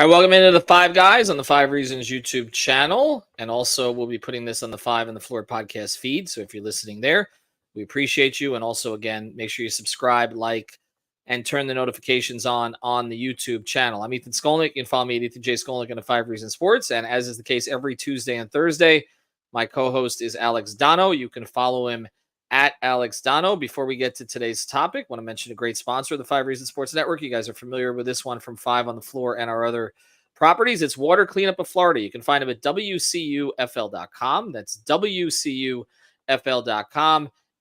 All right, welcome into the Five Guys on the Five Reasons YouTube channel. And also, we'll be putting this on the Five on the Floor podcast feed. So if you're listening there, we appreciate you. And also, again, make sure you subscribe, like, and turn the notifications on the YouTube channel. I'm Ethan Skolnick. You can follow me at Ethan J. Skolnick on the Five Reasons Sports. And as is the case every Tuesday and Thursday, my co-host is Alex Donno. You can follow him at Alex Donno. Before we get to today's topic, I want to mention a great sponsor of the Five Reasons Sports Network. You guys are familiar with this one from Five on the Floor and our other properties. It's Water Cleanup of Florida. You can find them at WCUFL.com. That's WCUFL.com.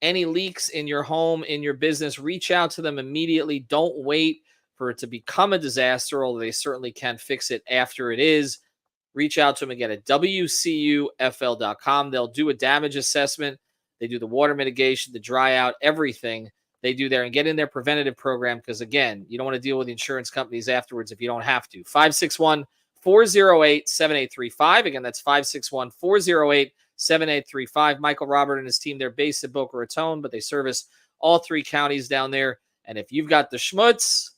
Any leaks in your home, in your business, reach out to them immediately. Don't wait for it to become a disaster, although they certainly can fix it after it is. Reach out to them again at WCUFL.com. They'll do a damage assessment. They do the water mitigation, the dry out, everything they do there, and get in their preventative program because, again, you don't want to deal with the insurance companies afterwards if you don't have to. 561-408-7835. Again, that's 561-408-7835. Michael Robert and his team, they're based in Boca Raton, but they service all three counties down there. And if you've got the schmutz,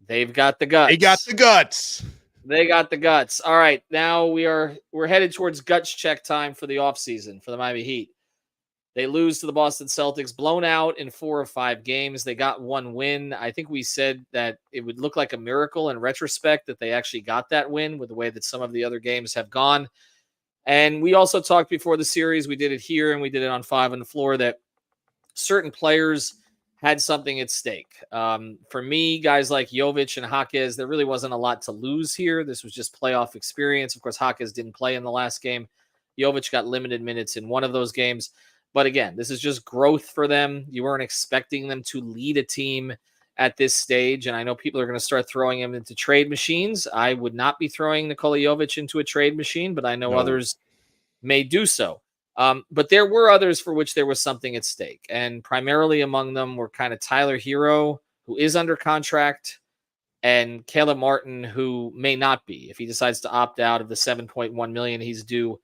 they've got the guts. They got the guts. They got the guts. All right, now we're headed towards guts check time for the offseason for the Miami Heat. They lose to the Boston Celtics, blown out in 4 of 5 games. They got one win. I think we said that it would look like a miracle in retrospect that they actually got that win with the way that some of the other games have gone. And we also talked before the series, we did it here and we did it on Five on the Floor, that certain players had something at stake. For me, guys like Jovic and Jaquez, there really wasn't a lot to lose here. This was just playoff experience. Of course, Jaquez didn't play in the last game. Jovic got limited minutes in one of those games. But again, this is just growth for them. You weren't expecting them to lead a team at this stage. And I know people are going to start throwing him into trade machines. I would not be throwing Nikola Jovic into a trade machine, but I know others may do so. But there were others for which there was something at stake. And primarily among them were kind of Tyler Hero, who is under contract, and Caleb Martin, who may not be if he decides to opt out of the $7.1 million he's due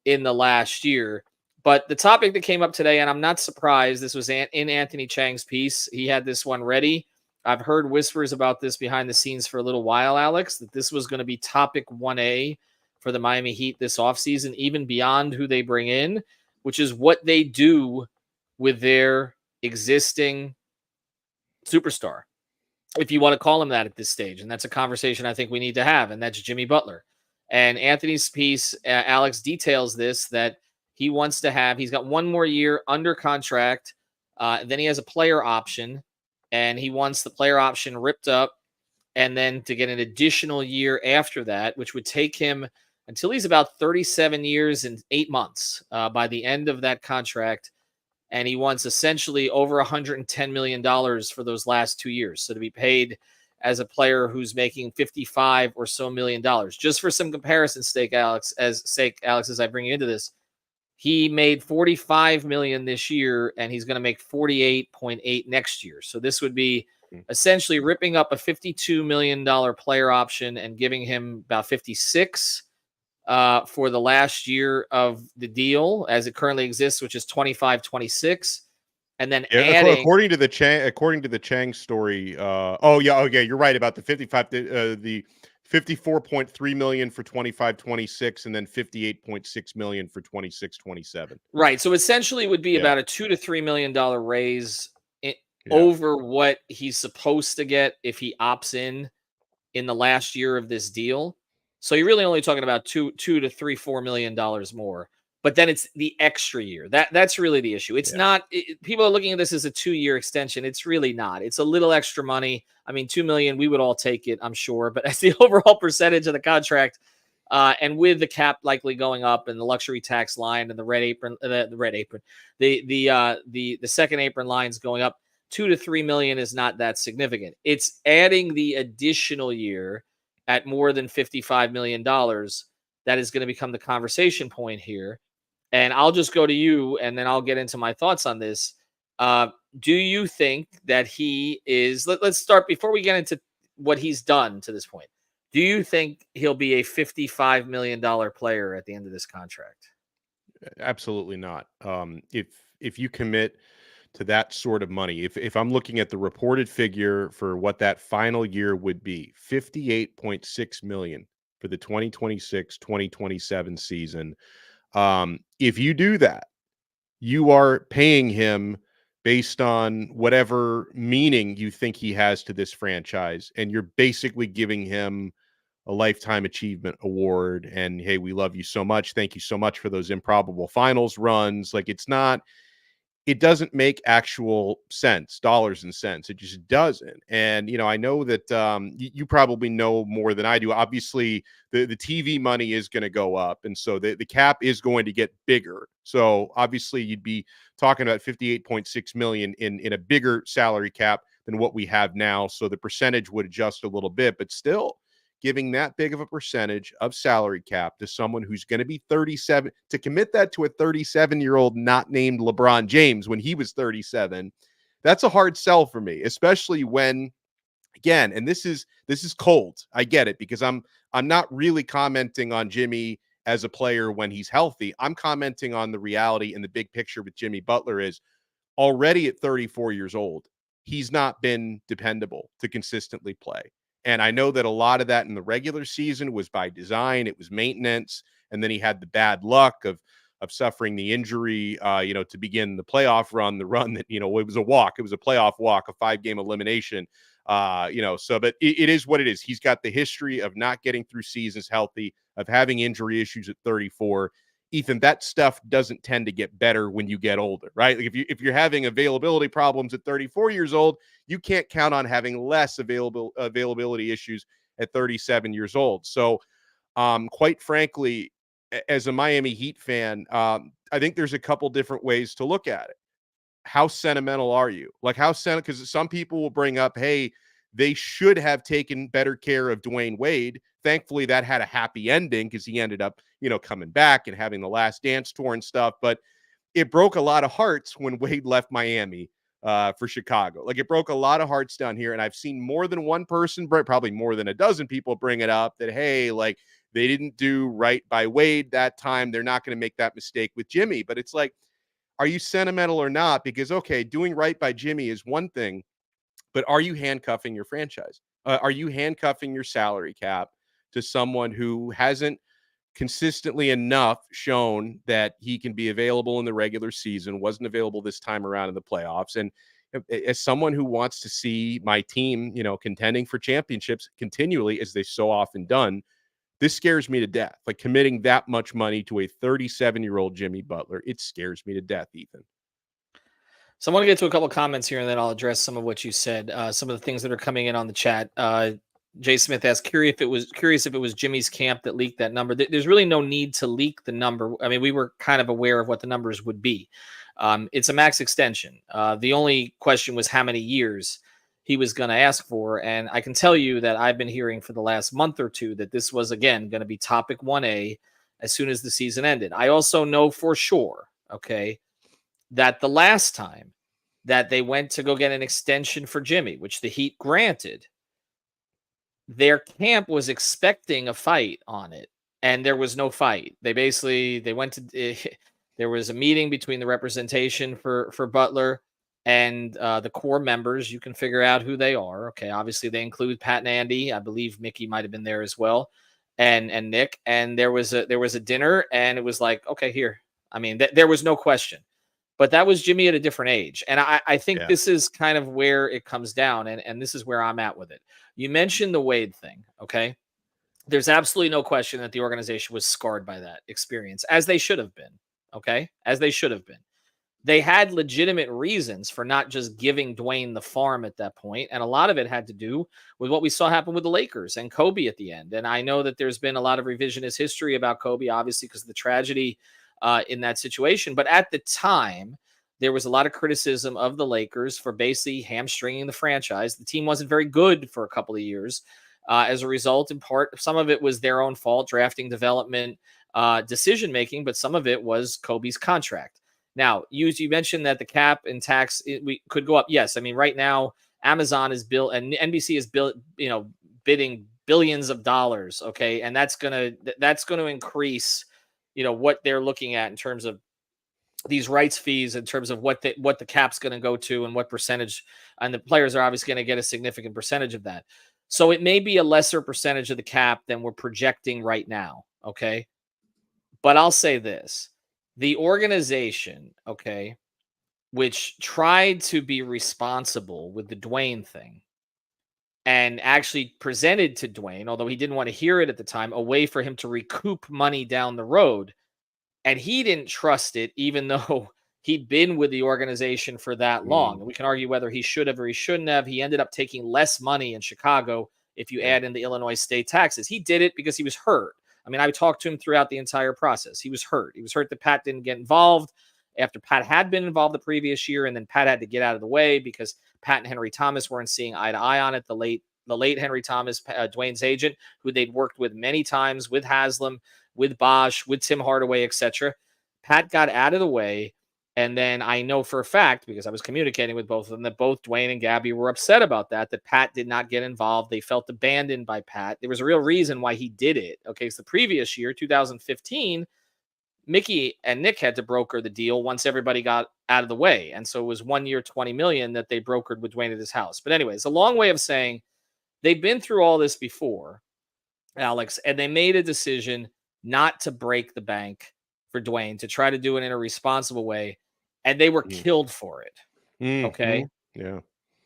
in the last year. But the topic that came up today, and I'm not surprised, this was in Anthony Chang's piece. He had this one ready. I've heard whispers about this behind the scenes for a little while, Alex, that this was going to be topic 1A for the Miami Heat this offseason, even beyond who they bring in, which is what they do with their existing superstar, if you want to call him that at this stage. And that's a conversation I think we need to have, and that's Jimmy Butler. And Anthony's piece, Alex, details this, that he wants to have, he's got one more year under contract. Then he has a player option, and he wants the player option ripped up and then to get an additional year after that, which would take him until he's about 37 years and 8 months by the end of that contract. And he wants essentially over $110 million for those last 2 years. So to be paid as a player who's making $55 or so million. Just for some comparison sake, Alex, as I bring you into this, he made $45 million this year, and he's going to make $48.8 next year. So this would be essentially ripping up a $52 million player option and giving him about 56 for the last year of the deal as it currently exists, which is 25-26. And then adding, according to the Chang story. You're right about the 55. The $54.3 million for 25-26, and then $58.6 million for 26-27. Right. So essentially it would be about a $2 to $3 million raise over what he's supposed to get if he opts in the last year of this deal. So you're really only talking about $2 to $4 million more. But then it's the extra year. That's really the issue. It's not. People are looking at this as a 2-year extension. It's really not. It's a little extra money. I mean, $2 million, we would all take it, I'm sure. But as the overall percentage of the contract, and with the cap likely going up and the luxury tax line and the second apron lines going up, $2 to $3 million is not that significant. It's adding the additional year at more than $55 million that is going to become the conversation point here. And I'll just go to you, and then I'll get into my thoughts on this. Do you think that he is, let's start before we get into what he's done to this point. Do you think he'll be a $55 million player at the end of this contract? Absolutely not. If you commit to that sort of money, if I'm looking at the reported figure for what that final year would be, 58.6 million for the 2026-2027 season. If you do that, you are paying him based on whatever meaning you think he has to this franchise, and you're basically giving him a lifetime achievement award. And hey, we love you so much. Thank you so much for those improbable finals runs. Like, it doesn't make actual sense, dollars and cents. It just doesn't. And, I know that you probably know more than I do. Obviously, the TV money is going to go up. And so the cap is going to get bigger. So obviously you'd be talking about 58.6 million in a bigger salary cap than what we have now. So the percentage would adjust a little bit, but still, giving that big of a percentage of salary cap to someone who's going to be 37, to commit that to a 37-year-old not named LeBron James when he was 37, that's a hard sell for me, especially when, again, and this is cold. I get it, because I'm not really commenting on Jimmy as a player when he's healthy. I'm commenting on the reality and the big picture with Jimmy Butler is already at 34 years old, he's not been dependable to consistently play. And I know that a lot of that in the regular season was by design. It was maintenance. And then he had the bad luck of suffering the injury, to begin the playoff run, the run that, it was a walk. It was a playoff walk, a 5-game elimination. But it is what it is. He's got the history of not getting through seasons healthy, of having injury issues at 34. Ethan, that stuff doesn't tend to get better when you get older, right? Like if you're having availability problems at 34 years old, you can't count on having less availability issues at 37 years old. So, quite frankly, as a Miami Heat fan, I think there's a couple different ways to look at it. How sentimental are you? Like, how sentimental? Because some people will bring up, hey, they should have taken better care of Dwayne Wade. Thankfully, that had a happy ending because he ended up, coming back and having the Last Dance tour and stuff. But it broke a lot of hearts when Wade left Miami for Chicago. Like, it broke a lot of hearts down here. And I've seen more than one person, probably more than a dozen people, bring it up that, hey, like, they didn't do right by Wade that time. They're not going to make that mistake with Jimmy. But it's like, are you sentimental or not? Because, okay, doing right by Jimmy is one thing, but are you handcuffing your franchise? Are you handcuffing your salary cap to someone who hasn't consistently enough shown that he can be available in the regular season, wasn't available this time around in the playoffs? And as someone who wants to see my team, contending for championships continually, as they so often done, this scares me to death. Like, committing that much money to a 37-year-old Jimmy Butler, it scares me to death, Ethan. So I want to get to a couple comments here, and then I'll address some of what you said. Some of the things that are coming in on the chat. Jay Smith asked, curious if it was Jimmy's camp that leaked that number. There's really no need to leak the number. I mean, we were kind of aware of what the numbers would be. It's a max extension. The only question was how many years he was going to ask for. And I can tell you that I've been hearing for the last month or two that this was, again, going to be topic 1A as soon as the season ended. I also know for sure, okay, that the last time that they went to go get an extension for Jimmy, which the Heat granted, their camp was expecting a fight on it, and there was no fight. They went to there was a meeting between the representation for Butler and the core members. You can figure out who they are. Okay, obviously they include Pat and Andy. I believe Mickey might have been there as well, and Nick. And there was a dinner, and it was like, okay, here. I mean, there was no question. But that was Jimmy at a different age. And I think this is kind of where it comes down. And this is where I'm at with it. You mentioned the Wade thing. Okay. There's absolutely no question that the organization was scarred by that experience, as they should have been. Okay. As they should have been. They had legitimate reasons for not just giving Dwayne the farm at that point. And a lot of it had to do with what we saw happen with the Lakers and Kobe at the end. And I know that there's been a lot of revisionist history about Kobe, obviously, because of the tragedy in that situation. But at the time, there was a lot of criticism of the Lakers for basically hamstringing the franchise. The team wasn't very good for a couple of years. As a result, in part, some of it was their own fault, drafting, development, decision-making, but some of it was Kobe's contract. Now, you mentioned that the cap and tax we could go up. Yes, I mean, right now, Amazon is built and NBC is built, bidding billions of dollars. Okay, and that's gonna increase, what they're looking at in terms of these rights fees in terms of what the cap's going to go to and what percentage, and the players are obviously going to get a significant percentage of that. So it may be a lesser percentage of the cap than we're projecting right now. Okay. But I'll say this, the organization, okay, which tried to be responsible with the Dwayne thing and actually presented to Dwayne, although he didn't want to hear it at the time, a way for him to recoup money down the road. And he didn't trust it, even though he'd been with the organization for that long. And we can argue whether he should have or he shouldn't have. He ended up taking less money in Chicago if you add in the Illinois state taxes. He did it because he was hurt. I mean, I talked to him throughout the entire process. He was hurt. He was hurt that Pat didn't get involved after Pat had been involved the previous year, and then Pat had to get out of the way because Pat and Henry Thomas weren't seeing eye to eye on it. The late Henry Thomas, Dwayne's agent, who they'd worked with many times, with Haslam, with Bosch, with Tim Hardaway, etc. Pat got out of the way, and then I know for a fact, because I was communicating with both of them, that both Dwayne and Gabby were upset about that Pat did not get involved. They felt abandoned by Pat. There was a real reason why he did it. Okay, so the previous year, 2015, Mickey and Nick had to broker the deal once everybody got out of the way. And so it was 1 year, $20 million that they brokered with Dwayne at his house. But anyway, it's a long way of saying they've been through all this before, Alex, and they made a decision not to break the bank for Dwayne, to try to do it in a responsible way. And they were killed for it. Okay. Yeah.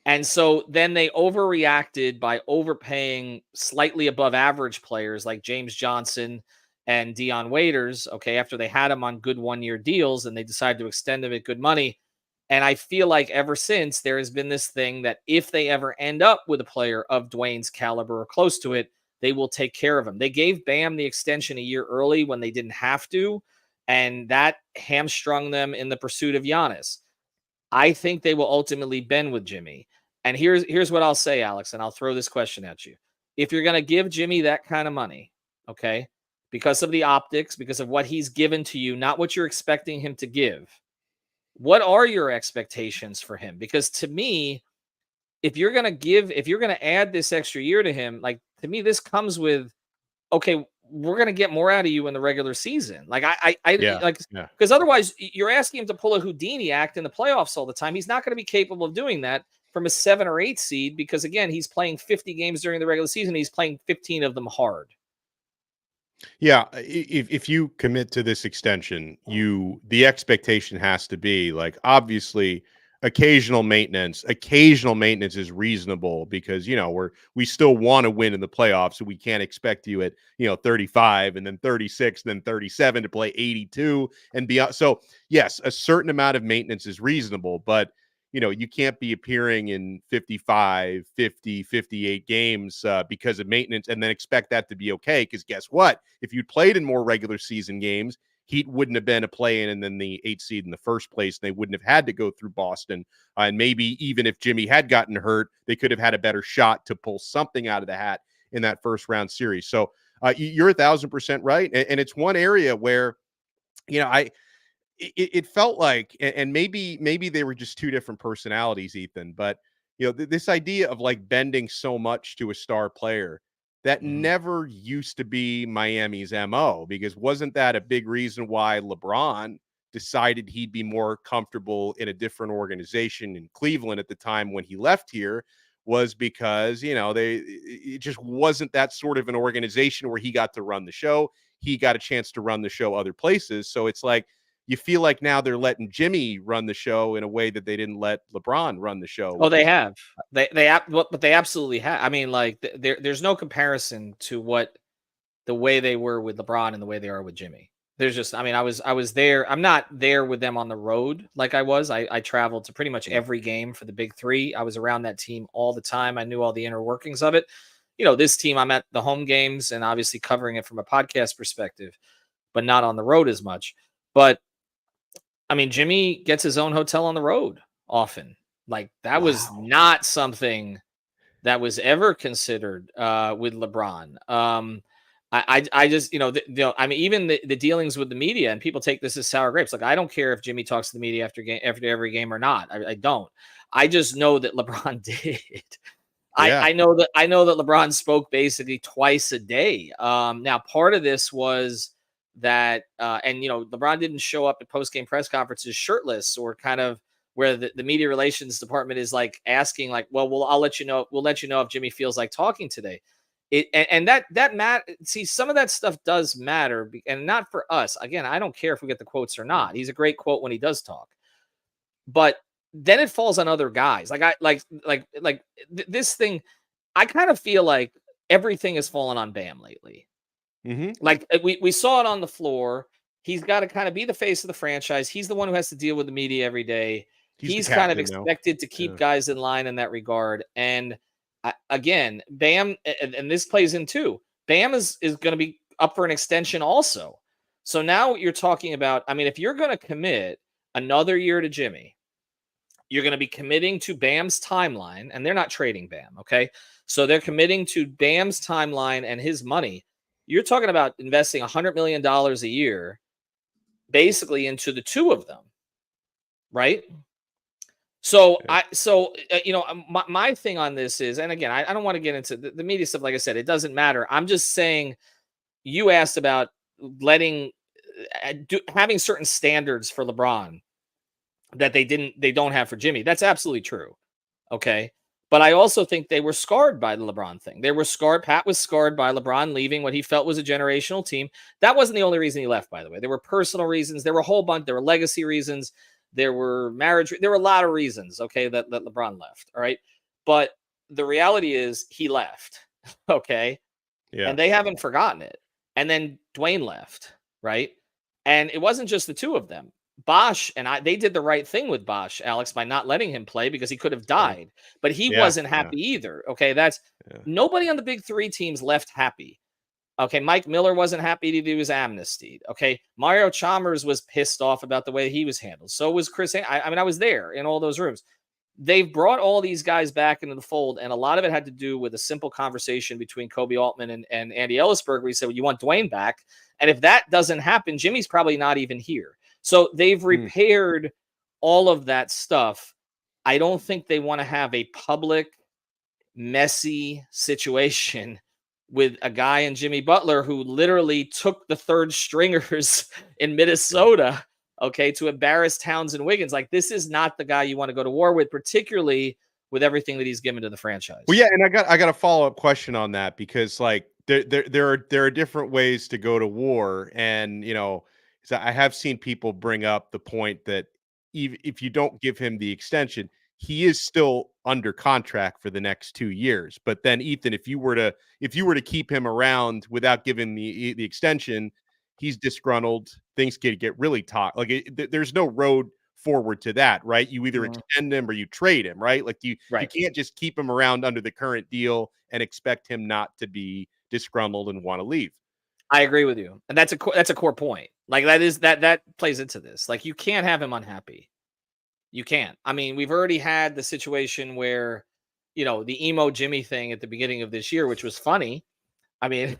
And so then they overreacted by overpaying slightly above average players like James Johnson and Dion Waiters. Okay. After they had him on good 1 year deals and they decided to extend them at good money. And I feel like ever since there has been this thing that if they ever end up with a player of Dwayne's caliber or close to it, they will take care of him. They gave Bam the extension a year early when they didn't have to, and that hamstrung them in the pursuit of Giannis. I think they will ultimately bend with Jimmy. And here's what I'll say, Alex, and I'll throw this question at you. If you're going to give Jimmy that kind of money, okay, because of the optics, because of what he's given to you, not what you're expecting him to give, what are your expectations for him? Because to me, if you're going to add this extra year to him, like, to me, this comes with, okay, we're going to get more out of you in the regular season. Like because otherwise you're asking him to pull a Houdini act in the playoffs all the time. He's not going to be capable of doing that from a 7 or 8 seed, because again, he's playing 50 games during the regular season. He's playing 15 of them hard. Yeah, if you commit to this extension, the expectation has to be, like, obviously occasional maintenance is reasonable, because we still want to win in the playoffs, so we can't expect you at 35 and then 36 and then 37 to play 82 and beyond. So yes, a certain amount of maintenance is reasonable, but you can't be appearing in 55, 50, 58 games because of maintenance and then expect that to be okay. Because guess what? If you'd played in more regular season games, Heat wouldn't have been a play-in and then the 8th seed in the first place. And they wouldn't have had to go through Boston. And maybe even if Jimmy had gotten hurt, they could have had a better shot to pull something out of the hat in that first round series. So you're 1,000% right. And it's one area where, it felt like, and maybe they were just two different personalities, Ethan, but this idea of like bending so much to a star player, that never used to be Miami's MO, because wasn't that a big reason why LeBron decided he'd be more comfortable in a different organization in Cleveland at the time when he left here? Was because, it just wasn't that sort of an organization where he got to run the show. He got a chance to run the show other places. So it's like, you feel like now they're letting Jimmy run the show in a way that they didn't let LeBron run the show. Oh, they have. But they absolutely have. I mean, like, there's no comparison to what the way they were with LeBron and the way they are with Jimmy. There's just, I mean, I was there. I'm not there with them on the road like I was. I traveled to pretty much every game for the big three. I was around that team all the time. I knew all the inner workings of it. This team, I'm at the home games and obviously covering it from a podcast perspective, but not on the road as much. But I mean, Jimmy gets his own hotel on the road often. Like, that was not something that was ever considered with LeBron. I just, I mean, even the dealings with the media, and people take this as sour grapes. Like, I don't care if Jimmy talks to the media after every game or not. I don't. I just know that LeBron did. Yeah. I know that LeBron spoke basically twice a day. Now, part of this was that, and LeBron didn't show up at post-game press conferences shirtless, or kind of where the media relations department is like asking, like, well, I'll let you know. We'll let you know if Jimmy feels like talking today. See, some of that stuff does matter, and not for us. Again, I don't care if we get the quotes or not. He's a great quote when he does talk, but then it falls on other guys. This thing. I kind of feel like everything has fallen on Bam lately. Like we saw it on the floor. He's got to kind of be the face of the franchise. He's the one who has to deal with the media every day. He's kind of expected to keep guys in line in that regard. And again, Bam, and this plays in too. Bam is going to be up for an extension also. So now you're talking about, I mean, if you're going to commit another year to Jimmy, you're going to be committing to Bam's timeline, and they're not trading Bam. Okay. So they're committing to Bam's timeline and his money. You're talking about investing $100 million a year basically into the two of them. Right. So my thing on this is, and again, I don't want to get into the media stuff. Like I said, it doesn't matter. I'm just saying, you asked about having certain standards for LeBron that they don't have for Jimmy. That's absolutely true. Okay. But I also think they were scarred by the LeBron thing. They were scarred. Pat was scarred by LeBron leaving what he felt was a generational team. That wasn't the only reason he left, by the way. There were personal reasons. There were a whole bunch. There were legacy reasons. There were marriage. There were a lot of reasons, okay, that LeBron left. All right. But the reality is he left. Okay. Yeah. And they haven't forgotten it. And then Dwayne left. Right. And it wasn't just the two of them. Bosh and they did the right thing with Bosh, Alex, by not letting him play, because he could have died, but he wasn't happy either. Okay. Nobody on the big three teams left happy. Okay. Mike Miller wasn't happy to do his amnestied. Okay. Mario Chalmers was pissed off about the way he was handled. So was Chris. I mean, I was there in all those rooms. They've brought all these guys back into the fold, and a lot of it had to do with a simple conversation between Kobe Altman and Andy Ellisberg, where he said, well, you want Dwayne back? And if that doesn't happen, Jimmy's probably not even here. So they've repaired all of that stuff. I don't think they want to have a public, messy situation with a guy in Jimmy Butler who literally took the third stringers in Minnesota, okay, to embarrass Towns and Wiggins. Like, this is not the guy you want to go to war with, particularly with everything that he's given to the franchise. Well, yeah, and I got a follow-up question on that, because like there are different ways to go to war, and so I have seen people bring up the point that even if you don't give him the extension, he is still under contract for the next 2 years. But then, Ethan, if you were to keep him around without giving the extension, he's disgruntled. Things could get really tough. Like, there's no road forward to that, right? You either extend him or you trade him, right? Like you can't just keep him around under the current deal and expect him not to be disgruntled and want to leave. I agree with you, and that's a core point. Like, that plays into this. Like, you can't have him unhappy. You can't. I mean, we've already had the situation where, the emo Jimmy thing at the beginning of this year, which was funny. I mean,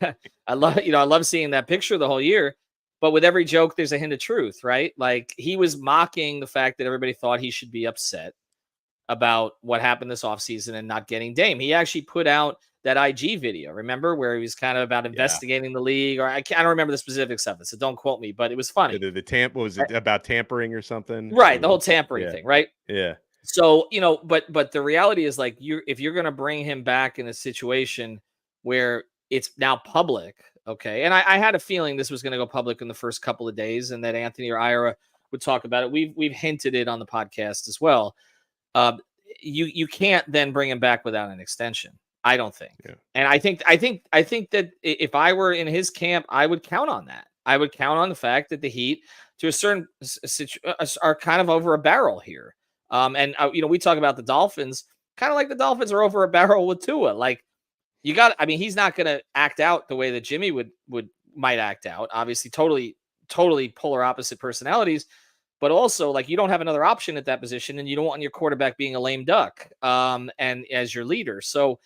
I love seeing that picture the whole year. But with every joke, there's a hint of truth, right? Like, he was mocking the fact that everybody thought he should be upset about what happened this offseason and not getting Dame. He actually put out that IG video, remember, where he was kind of about investigating the league, or I don't remember the specifics of it, so don't quote me, but it was funny. Was it about tampering or something? Right, the whole tampering thing, right? Yeah. So, but the reality is, like, if you're going to bring him back in a situation where it's now public, okay, and I had a feeling this was going to go public in the first couple of days, and that Anthony or Ira would talk about it. We've hinted it on the podcast as well. You can't then bring him back without an extension, I don't think. Yeah. And I think that if I were in his camp, I would count on that. I would count on the fact that the Heat, to a certain are kind of over a barrel here. And we talk about the Dolphins, kind of like the Dolphins are over a barrel with Tua. Like, he's not going to act out the way that Jimmy might act out. Obviously, totally polar opposite personalities. But also, like, you don't have another option at that position, and you don't want your quarterback being a lame duck and as your leader. So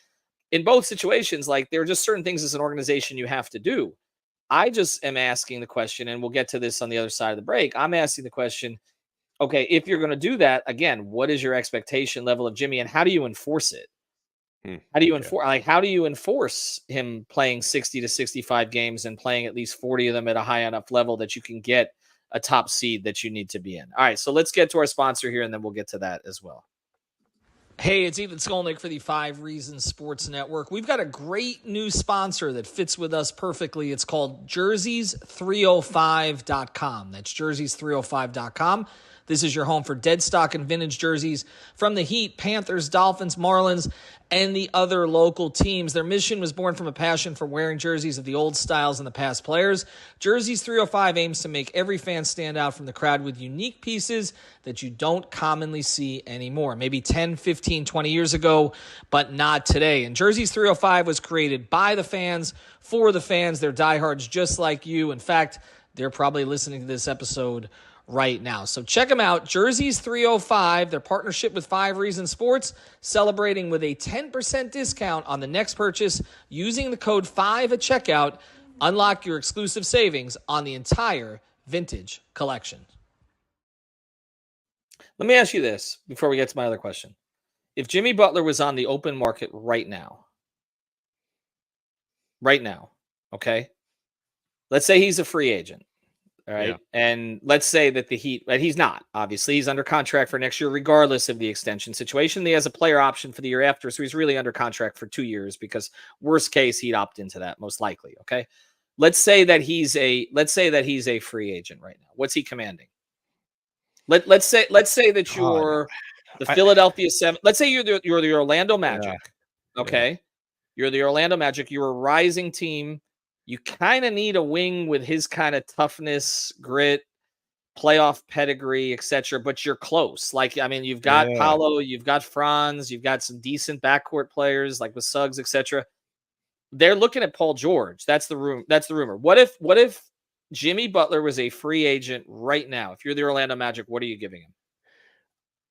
in both situations, like, there are just certain things as an organization you have to do. I just am asking the question, and we'll get to this on the other side of the break. I'm asking the question, okay, if you're going to do that, again, what is your expectation level of Jimmy, and how do you enforce it? How do you Yeah. enforce? Like, how do you enforce him playing 60 to 65 games and playing at least 40 of them at a high enough level that you can get a top seed that you need to be in? All right, so let's get to our sponsor here, and then we'll get to that as well. Hey, it's Ethan Skolnick for the 5 Reasons Sports Network. We've got a great new sponsor that fits with us perfectly. It's called jerseys305.com. That's jerseys305.com. This is your home for dead stock and vintage jerseys from the Heat, Panthers, Dolphins, Marlins, and the other local teams. Their mission was born from a passion for wearing jerseys of the old styles and the past players. Jerseys 305 aims to make every fan stand out from the crowd with unique pieces that you don't commonly see anymore. Maybe 10, 15, 20 years ago, but not today. And Jerseys 305 was created by the fans, for the fans. They're diehards just like you. In fact, they're probably listening to this episode right now. So check them out, Jerseys 305, their partnership with 5 Reasons Sports, celebrating with a 10% discount on the next purchase using the code 5 at checkout. Unlock your exclusive savings on the entire vintage collection. Let me ask you this before we get to my other question. If Jimmy Butler was on the open market right now, okay? Let's say he's a free agent. All right. Yeah. And let's say that the Heat, but he's not, obviously. He's under contract for next year, regardless of the extension situation. He has a player option for the year after. So he's really under contract for 2 years because worst case, he'd opt into that most likely. Okay. Let's say that he's a free agent right now. What's he commanding? Let's say that you're the Philadelphia 7. Let's say you're the Orlando Magic. Yeah. Okay. Yeah. You're the Orlando Magic. You're a rising team. You kind of need a wing with his kind of toughness, grit, playoff pedigree, etc. But you're close. Like, I mean, you've got Paolo, you've got Franz, you've got some decent backcourt players like with Suggs, etc. They're looking at Paul George. That's the rumor. What if Jimmy Butler was a free agent right now? If you're the Orlando Magic, what are you giving him?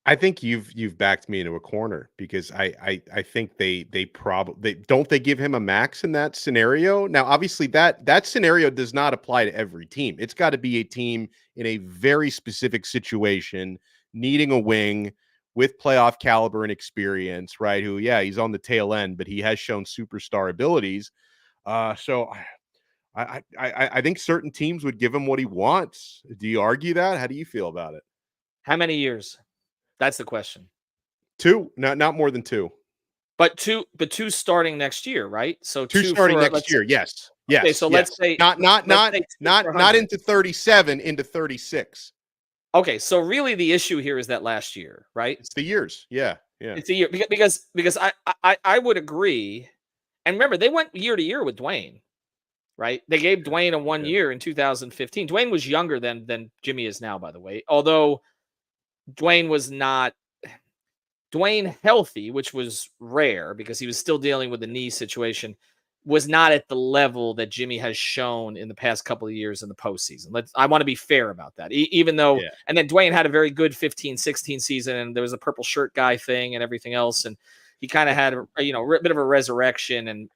I think you've backed me into a corner because I think they probably don't they give him a max in that scenario. Now, obviously that scenario does not apply to every team. It's got to be a team in a very specific situation, needing a wing with playoff caliber and experience, right? Who, yeah, he's on the tail end, but he has shown superstar abilities. So I think certain teams would give him what he wants. Do you argue that? How do you feel about it? How many years? That's the question. 2, not more than 2. But two starting next year, right? So 2 starting next year. Yes. Yes. Okay, so yes. let's say not into 37, into 36. Okay, so really the issue here is that last year, right? It's the years. Yeah. Yeah. It's the year because I would agree. And remember, they went year to year with Dwayne, right? They gave Dwayne a 1 year in 2015. Dwayne was younger than Jimmy is now, by the way. Although Dwayne was not healthy, which was rare because he was still dealing with the knee situation, was not at the level that Jimmy has shown in the past couple of years in the postseason. I want to be fair about that. Even though, and then Dwayne had a very good 15-16 season, and there was a purple shirt guy thing and everything else, and he kind of had a bit of a resurrection and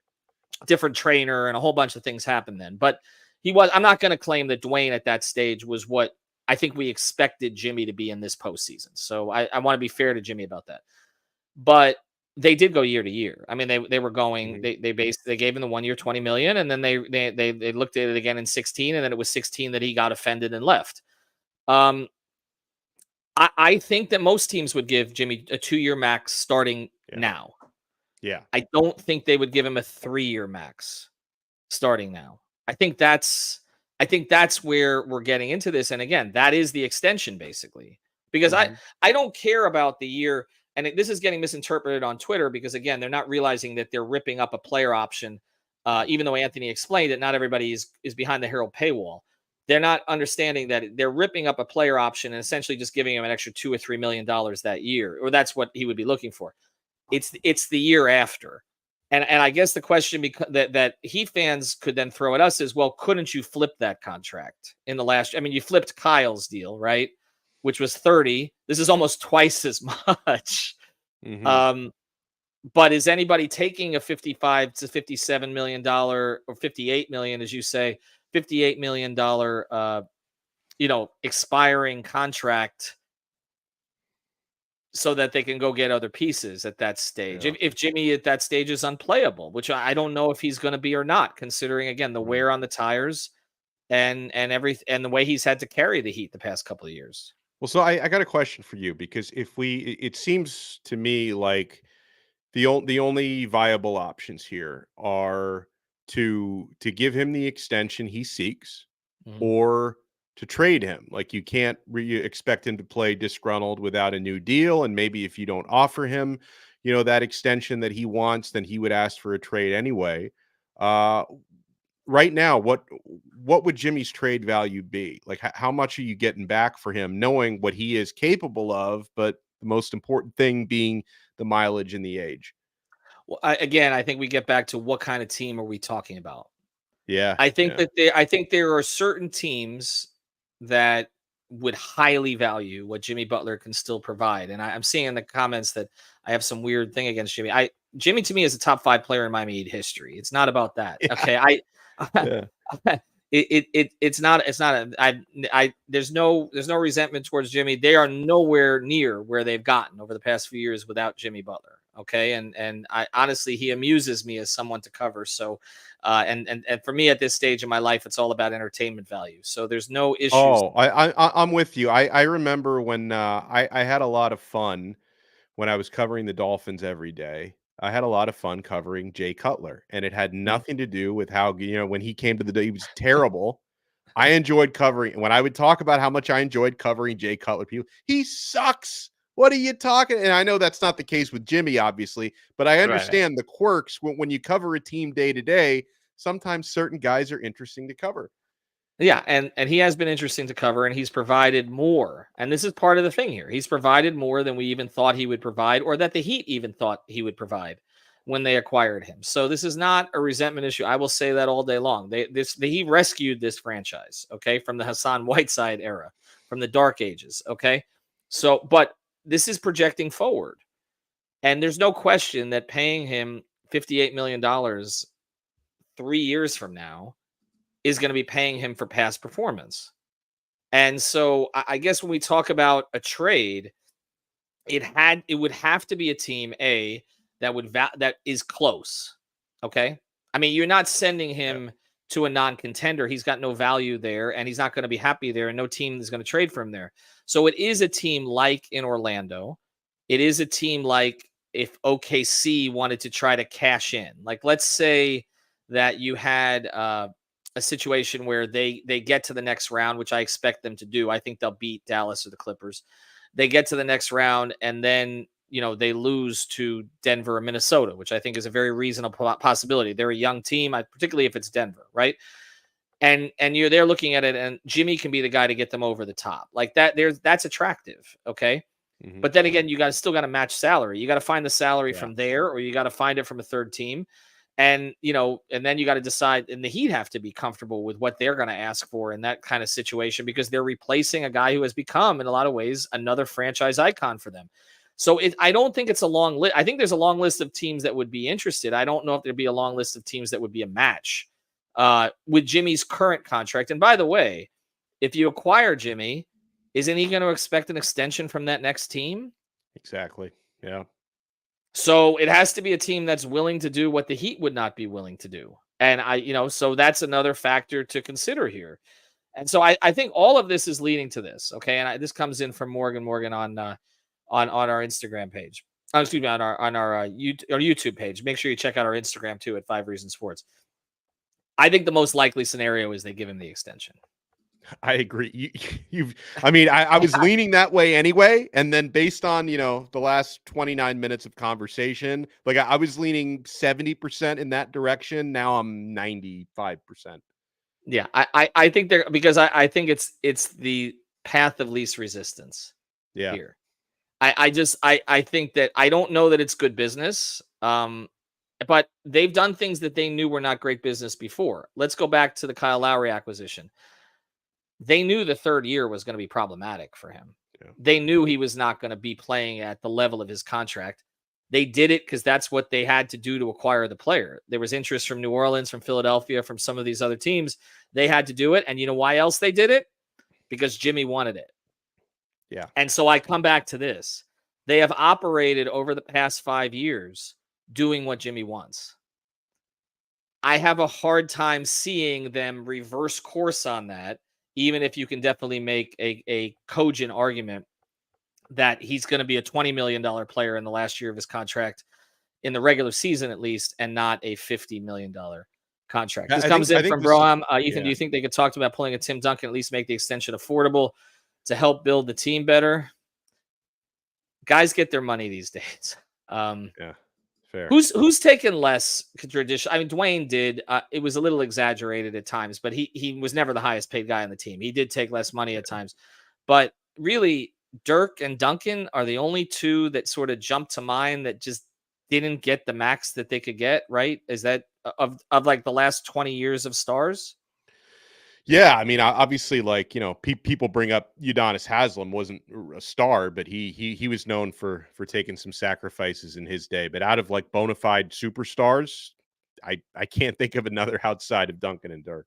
different trainer and a whole bunch of things happened then. But I'm not going to claim that Dwayne at that stage was what I think we expected Jimmy to be in this postseason. So I want to be fair to Jimmy about that. But they did go year to year. I mean, they were going. They gave him the 1 year, $20 million, and then they looked at it again in 16, and then it was 16 that he got offended and left. I think that most teams would give Jimmy a 2-year max starting now. Yeah, I don't think they would give him a 3-year max starting now. I think that's where we're getting into this. And again, that is the extension basically, because I don't care about the year. And this is getting misinterpreted on Twitter because, again, they're not realizing that they're ripping up a player option. Even though Anthony explained it, not everybody is behind the Herald paywall. They're not understanding that they're ripping up a player option and essentially just giving him an extra $2 or $3 million that year, or that's what he would be looking for. It's the year after. And I guess the question that Heat fans could then throw at us is, well, couldn't you flip that contract in the last? I mean, you flipped Kyle's deal, right? Which was 30. This is almost twice as much. But is anybody taking a $55 to $57 million or $58 million, as you say, $58 million, expiring contract so that they can go get other pieces at that stage. Yeah. If Jimmy at that stage is unplayable, which I don't know if he's going to be or not, considering again the Mhm. wear on the tires and the way he's had to carry the Heat the past couple of years. Well, so I got a question for you because it seems to me like the only viable options here are to give him the extension he seeks Mhm. or to trade him. Like you can't expect him to play disgruntled without a new deal, and maybe if you don't offer him, that extension that he wants, then he would ask for a trade anyway. Uh, right now, what would Jimmy's trade value be? Like how much are you getting back for him, knowing what he is capable of, but the most important thing being the mileage and the age? Well, again, I think we get back to what kind of team are we talking about? Yeah, yeah. I think there are certain teams that would highly value what Jimmy Butler can still provide. And I'm seeing in the comments that I have some weird thing against Jimmy. Jimmy to me is a top 5 player in Miami Heat history. It's not about that. Yeah, Okay. yeah. It's not there's no resentment towards Jimmy. They are nowhere near where they've gotten over the past few years without Jimmy Butler. Okay. And I honestly, he amuses me as someone to cover. So and for me at this stage in my life, it's all about entertainment value. So there's no issues. Oh, I'm with you. I remember when I had a lot of fun when I was covering the Dolphins every day. I had a lot of fun covering Jay Cutler, and it had Mhm. nothing to do with how when he came to he was terrible. I enjoyed covering when I would talk about how much I enjoyed covering Jay Cutler. People, he sucks. What are you talking? And I know that's not the case with Jimmy, obviously, but I Right. understand the quirks when you cover a team day to day. Sometimes certain guys are interesting to cover. Yeah, and he has been interesting to cover, and he's provided more. And this is part of the thing here. He's provided more than we even thought he would provide, or that the Heat even thought he would provide when they acquired him. So this is not a resentment issue. I will say that all day long. He rescued this franchise, okay, from the Hassan Whiteside era, from the dark ages, okay. So, but this is projecting forward, and there's no question that paying him $58 million 3 years from now is going to be paying him for past performance. And so I guess when we talk about a trade, it would have to be a team that is close. Okay? I mean, you're not sending Yeah. him to a non-contender. He's got no value there and he's not going to be happy there and no team is going to trade for him there. So it is a team like in Orlando. It is a team like if OKC wanted to try to cash in. Like let's say that you had a situation where they get to the next round, which I expect them to do. I think they'll beat Dallas or the Clippers. They get to the next round and then they lose to Denver or Minnesota, which I think is a very reasonable possibility. They're a young team, particularly if it's Denver, right? And you're there looking at it, and Jimmy can be the guy to get them over the top, like that. That's attractive, okay. Hmm. But then again, you still got to match salary. You got to find the salary Yeah. from there, or you got to find it from a third team. And and then you got to decide, and the Heat have to be comfortable with what they're going to ask for in that kind of situation because they're replacing a guy who has become, in a lot of ways, another franchise icon for them. So I don't think it's a long list. I think there's a long list of teams that would be interested. I don't know if there'd be a long list of teams that would be a match with Jimmy's current contract. And by the way, if you acquire Jimmy, isn't he going to expect an extension from that next team? Exactly. Yeah. So it has to be a team that's willing to do what the Heat would not be willing to do. And so that's another factor to consider here. And so I think all of this is leading to this. Okay. And this comes in from Morgan on our Instagram page. Excuse me, on our YouTube page. Make sure you check out our Instagram too at 5 Reasons Sports. I think the most likely scenario is they give him the extension. I agree. I mean, I was leaning that way anyway. And then based on, the last 29 minutes of conversation, like I was leaning 70% in that direction. Now I'm 95%. Yeah, I think they're because I think it's the path of least resistance Yeah. here. I think that I don't know that it's good business. But they've done things that they knew were not great business before. Let's go back to the Kyle Lowry acquisition. They knew the third year was going to be problematic for him. Yeah. They knew he was not going to be playing at the level of his contract. They did it because that's what they had to do to acquire the player. There was interest from New Orleans, from Philadelphia, from some of these other teams. They had to do it. And you know why else they did it? Because Jimmy wanted it. Yeah. And so I come back to this. They have operated over the past 5 years doing what Jimmy wants. I have a hard time seeing them reverse course on that, even if you can definitely make a cogent argument that he's going to be a $20 million player in the last year of his contract in the regular season, at least, and not a $50 million contract. This comes in from Broham. Ethan, do you think they could talk about pulling a Tim Duncan, at least make the extension affordable to help build the team better? Guys get their money these days. Yeah. Fair. Who's taken less tradition? I mean, Dwayne did. It was a little exaggerated at times, but he was never the highest paid guy on the team. He did take less money at times, but really, Dirk and Duncan are the only two that sort of jumped to mind that just didn't get the max that they could get. Right? Is that of like the last 20 years of stars? Yeah, I mean, obviously, like, people bring up Udonis Haslem wasn't a star, but he was known for taking some sacrifices in his day. But out of like bona fide superstars, I can't think of another outside of Duncan and Dirk.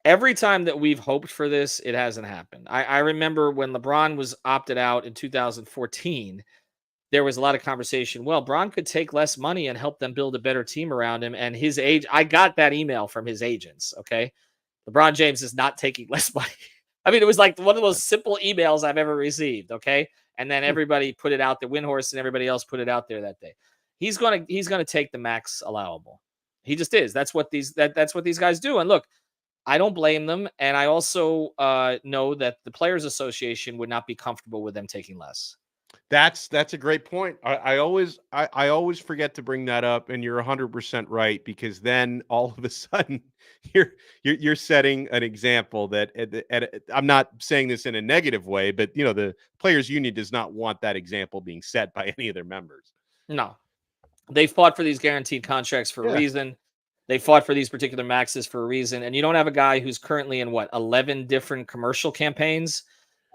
Every time that we've hoped for this, it hasn't happened. I remember when LeBron was opted out in 2014, there was a lot of conversation. Well, Bron could take less money and help them build a better team around him. And his age, I got that email from his agents. Okay. LeBron James is not taking less money. I mean, it was like one of those simple emails I've ever received. Okay. And then everybody put it out there. Windhorse and everybody else put it out there that day. He's gonna take the max allowable. He just is. That's what these guys do. And look, I don't blame them. And I also know that the Players Association would not be comfortable with them taking less. That's a great point. I always forget to bring that up, and you're 100% right, because then all of a sudden you're setting an example that I'm not saying this in a negative way, but the Players Union does not want that example being set by any of their members. No, they fought for these guaranteed contracts for a reason. They fought for these particular maxes for a reason, and you don't have a guy who's currently in 11 different commercial campaigns,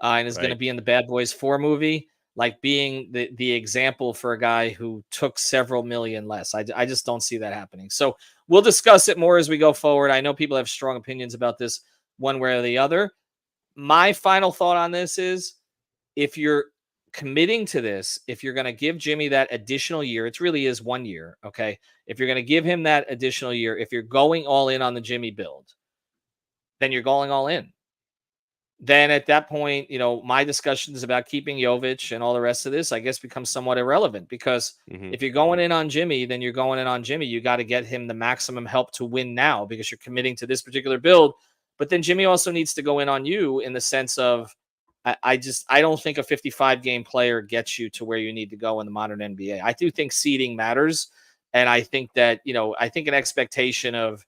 and is going to be in the Bad Boys 4 movie. Like being the example for a guy who took several million less. I just don't see that happening. So we'll discuss it more as we go forward. I know people have strong opinions about this one way or the other. My final thought on this is, if you're committing to this, if you're going to give Jimmy that additional year, it really is 1 year. Okay. If you're going to give him that additional year, if you're going all in on the Jimmy build, then you're going all in. Then at that point, my discussions about keeping Jovic and all the rest of this, I guess, becomes somewhat irrelevant, because if you're going in on Jimmy, then you're going in on Jimmy. You got to get him the maximum help to win now, because you're committing to this particular build. But then Jimmy also needs to go in on you in the sense of, I don't think a 55 game player gets you to where you need to go in the modern NBA. I do think seeding matters. And I think that, I think an expectation of,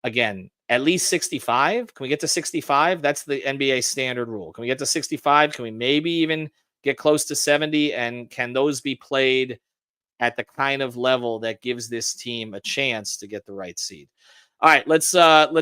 again, at least 65. Can we get to 65? That's the NBA standard rule. Can we get to 65? Can we maybe even get close to 70? And can those be played at the kind of level that gives this team a chance to get the right seed? All right, let's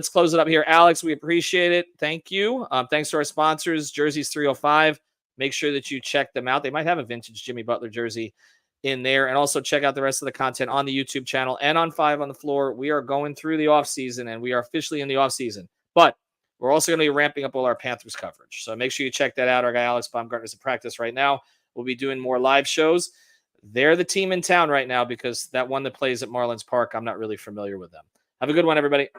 close it up here. Alex, we appreciate it. Thank you. Thanks to our sponsors, Jerseys 305. Make sure that you check them out. They might have a vintage Jimmy Butler jersey in there, and also check out the rest of the content on the YouTube channel and on 5 on the Floor. We are going through the off season, and we are officially in the off season, but we're also going to be ramping up all our Panthers coverage. So make sure you check that out. Our guy Alex Baumgartner's in practice right now. We'll be doing more live shows. They're the team in town right now, because that one that plays at Marlins Park, I'm not really familiar with them. Have a good one, everybody.